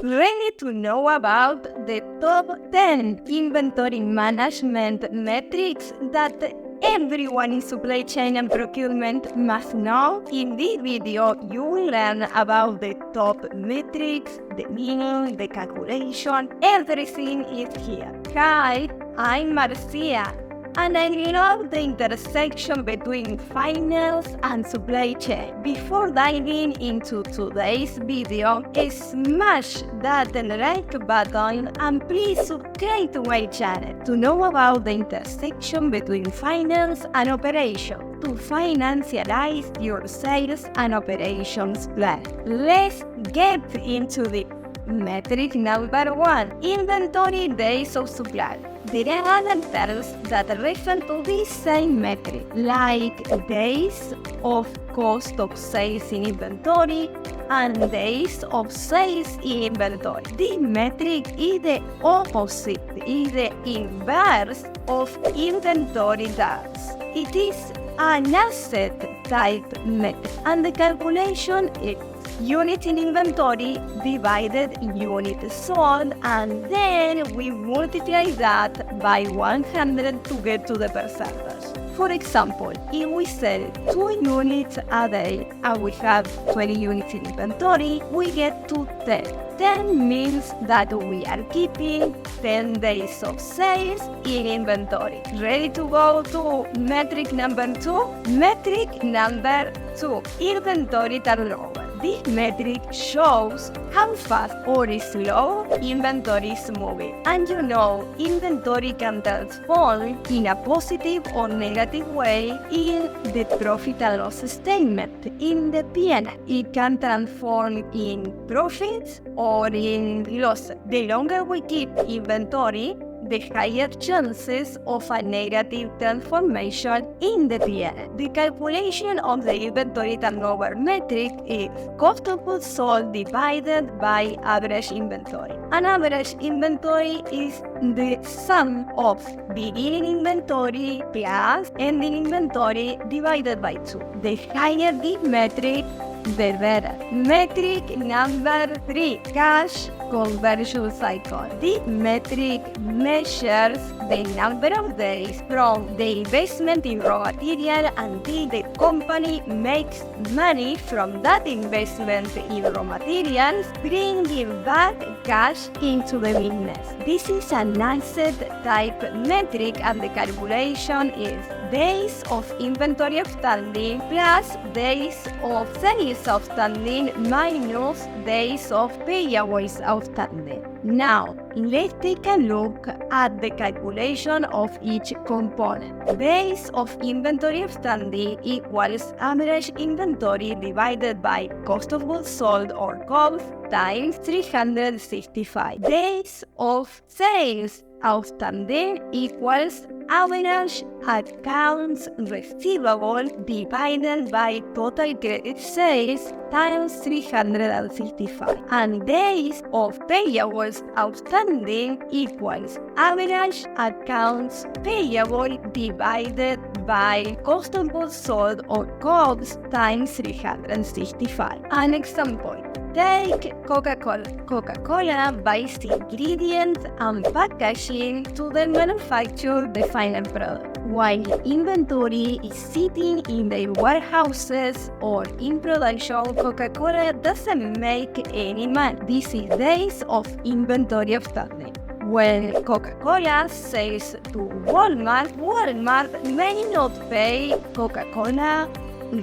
Ready to know about the top 10 inventory management metrics that everyone in supply chain and procurement must know? In this video, you will learn about the top metrics, the meaning, the calculation, everything is here. Hi, I'm Marcia, and I love the intersection between finance and supply chain. Before diving into today's video, smash that like button and please subscribe to my channel to know about the intersection between finance and operations, to financialize your sales and operations plan. Let's get into the metric number 1, inventory days of supply. There are other terms that refer to this same metric, like days of cost of sales in inventory and days of sales in inventory. This metric is the opposite, is the inverse of inventory days. It is an asset type metric, and the calculation is unit in inventory divided unit sold, and then we multiply that by 100 to get to the percentage. For example, if we sell 2 units a day and we have 20 units in inventory, we get to 10. 10 means that we are keeping 10 days of sales in inventory. Ready to go to metric number 2? Metric number 2, inventory turnover. This metric shows how fast or slow inventory is moving. And you know, inventory can transform in a positive or negative way in the profit and loss statement, in the P&L. It can transform in profits or in losses. The longer we keep inventory, the higher chances of a negative transformation in the P&L. The calculation of the inventory turnover metric is cost of goods sold divided by average inventory. An average inventory is the sum of beginning inventory plus ending inventory divided by 2. The higher this metric, the better. Metric number 3, cash conversion cycle. This metric measures the number of days from the investment in raw material until the company makes money from that investment in raw materials, bringing back cash into the business. This is an asset type metric, and the calculation is days of inventory outstanding plus days of sales outstanding minus days of payables outstanding. Now, let's take a look at the calculation of each component. Days of inventory outstanding equals average inventory divided by cost of goods sold, or COGS, times 365. Days of sales outstanding equals average accounts receivable divided by total credit sales times 365. And days of payables outstanding equals average accounts payable divided by cost of goods sold, or COGS, times 365. An example. Take Coca-Cola. Coca-Cola buys ingredients and packaging to then manufacture the final product. While inventory is sitting in their warehouses or in production, Coca-Cola doesn't make any money. This is days of inventory outstanding. When Coca-Cola sells to Walmart, Walmart may not pay Coca-Cola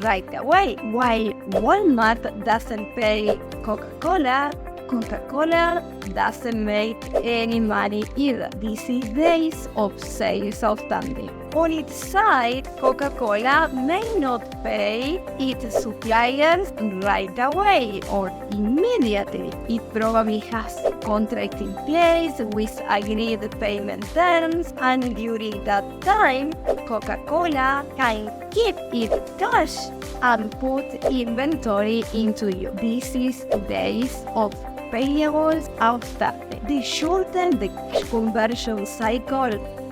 right away. While Walmart doesn't pay Coca-Cola, Coca-Cola doesn't make any money either. This is days of sales outstanding. On its side, Coca-Cola may not pay its suppliers right away or immediately. It probably has contract in place with agreed payment terms, and during that time, Coca-Cola can keep its cash and put inventory into use. This is days of payables outstanding. The shorter the conversion cycle,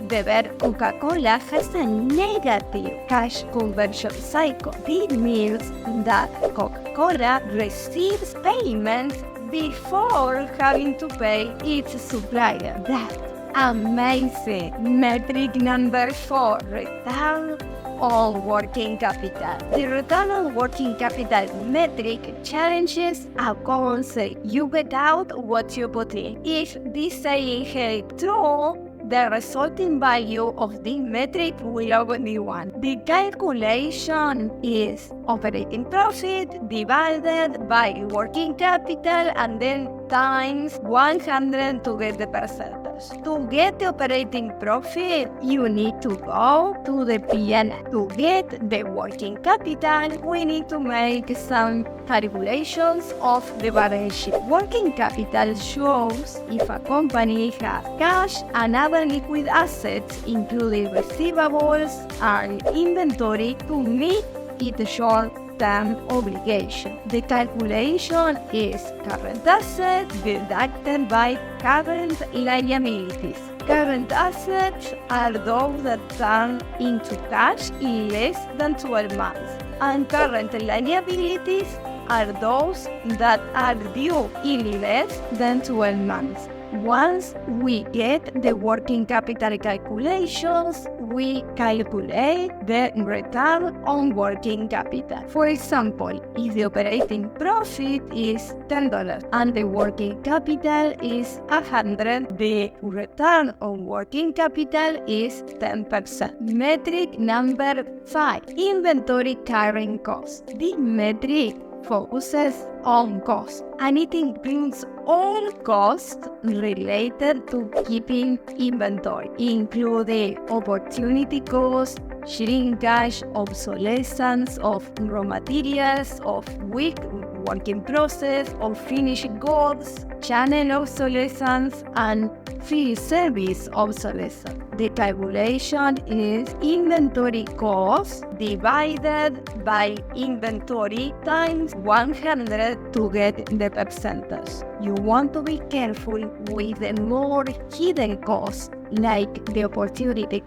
the better. Coca-Cola has a negative cash conversion cycle. This means that Coca-Cola receives payments before having to pay its supplier. That's amazing. Metric number 4, return on working capital. The return on working capital metric challenges accounts you get out what you put in. If this saying held true, the resulting value of the metric will always be 1. The calculation is operating profit divided by working capital and then times 100 to get the percentage. To get the operating profit, you need to go to the P&L. To get the working capital, we need to make some calculations of the balance sheet. Working capital shows if a company has cash and other liquid assets, including receivables and inventory, to meet its short-term obligation. The calculation is current assets deducted by current liabilities. Current assets are those that turn into cash in less than 12 months, and current liabilities are those that are due in less than 12 months. Once we get the working capital calculations, we calculate the return on working capital. For example, if the operating profit is $10 and the working capital is $100, the return on working capital is 10%. Metric number 5, inventory carrying cost. This metric focuses on cost, and it includes all costs related to keeping inventory, including opportunity cost, shrinkage, obsolescence of raw materials, of weak working process, of finished goods, channel obsolescence, and field service obsolescence. The calculation is inventory cost divided by inventory times 100 to get the percentage. You want to be careful with the more hidden costs, like the opportunity.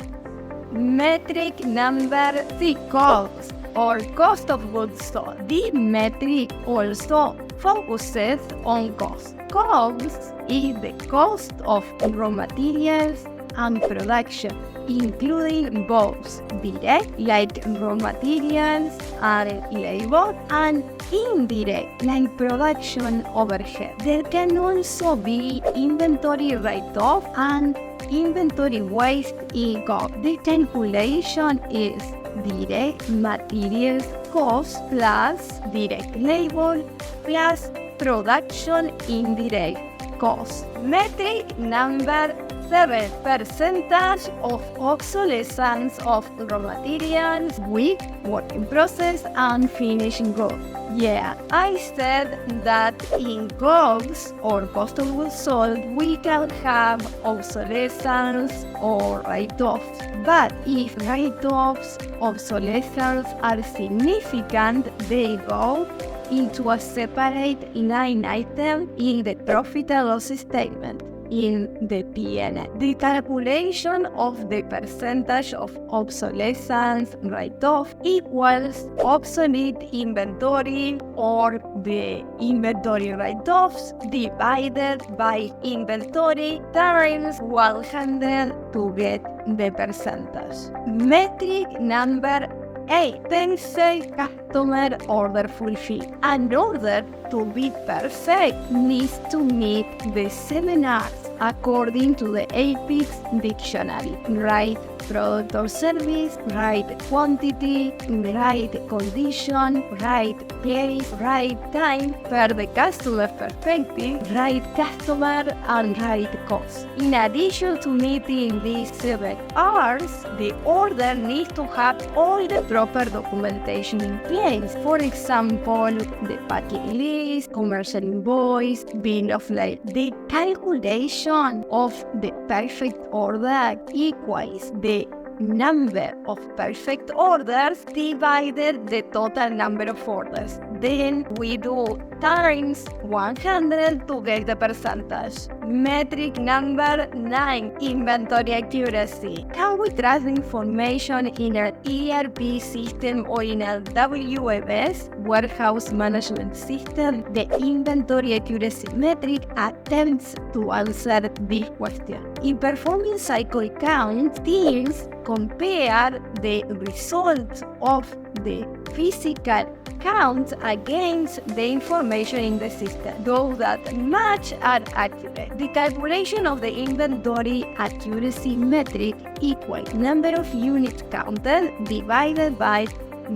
Metric number 6, COGS, or cost of goods sold. This metric also focuses on cost. COGS is the cost of raw materials and production, including both direct, like raw materials and labor, and indirect, like production overhead. There can also be inventory write-off and inventory waste in COGS. The calculation is direct materials cost plus direct labor plus production indirect cost. Metric number 7, percentage of obsolescence of raw materials, weak working process, and finished goods. Yeah, I said that in COGS, or cost of goods sold, we can have obsolescence or write-offs. But if write-offs, obsolescence are significant, they go into a separate line item in the profit and loss statement in the P&L. The calculation of the percentage of obsolescence write-off equals obsolete inventory, or the inventory write-offs divided by inventory times 100 to get the percentage. Metric number 8, perfect customer order fulfilled. An order to be perfect needs to meet the 7 R's according to the APIX dictionary. Right product or service, right quantity, right condition, right place, right time, per the customer perspective, right customer, and right cost. In addition to meeting these 7 R's, the order needs to have all the proper documentation in place. For example, the packing list, commercial invoice, bill of lading. The calculation of the perfect order equals the number of perfect orders divided the total number of orders. Then we do times 100 to get the percentage. Metric number 9, inventory accuracy. Can we trust information in an ERP system or in a WMS, warehouse management system? The inventory accuracy metric attempts to answer this question. In performing cycle count, teams compare the results of the physical count against the information in the system. Those that match are accurate. The calculation of the inventory accuracy metric equals number of units counted divided by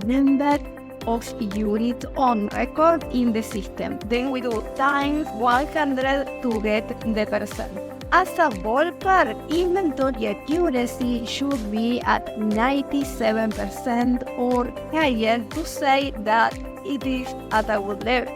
number of units on record in the system. Then we do times 100 to get the percent. As a ballpark, inventory accuracy should be at 97% or higher to say that it is at a good level.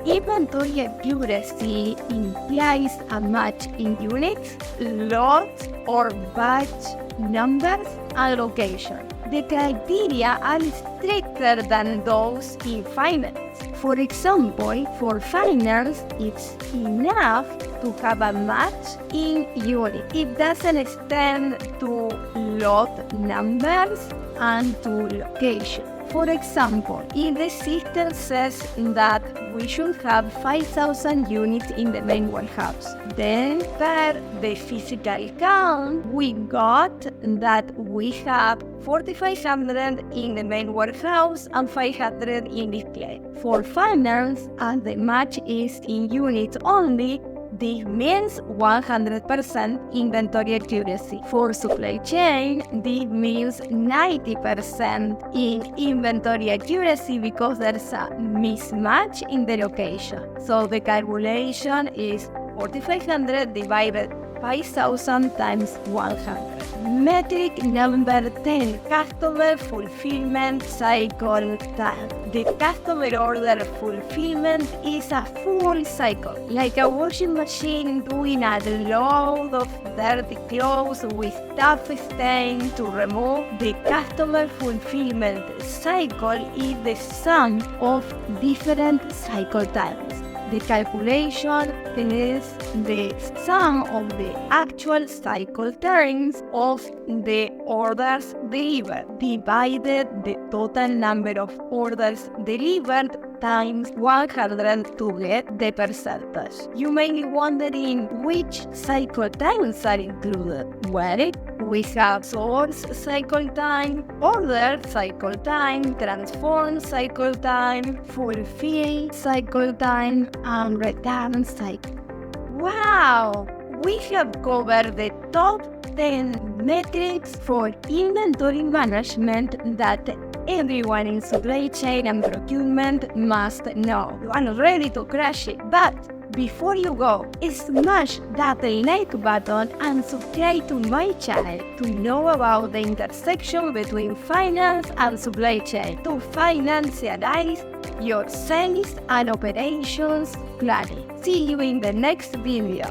Inventory accuracy implies a match in units, lots, or batch numbers and location. The criteria are stricter than those in finance. For example, for finance, it's enough to have a match in unit. It doesn't extend to lot numbers and to location. For example, if the system says that we should have 5,000 units in the main warehouse, then per the physical count, we got that we have 4,500 in the main warehouse and 500 in display. For finance, as the match is in units only, this means 100% inventory accuracy. For supply chain, this means 90% in inventory accuracy because there's a mismatch in the location. So the calculation is 4,500 divided 5,000 times 100. Metric number 10, customer fulfillment cycle time. The customer order fulfillment is a full cycle, like a washing machine doing a load of dirty clothes with tough stain to remove. The customer fulfillment cycle is the sum of different cycle times. The calculation is the sum of the actual cycle times of the orders delivered divided the total number of orders delivered times 100 to get the percentage. You may be wondering which cycle times are included. Well, we have source cycle time, order cycle time, transform cycle time, fulfill cycle time, and return cycle. Wow! We have covered the top 10 metrics for inventory management that everyone in supply chain and procurement must know. You are ready to crush it, but before you go, smash that like button and subscribe to my channel to know about the intersection between finance and supply chain to financialize your sales and operations planning. See you in the next video.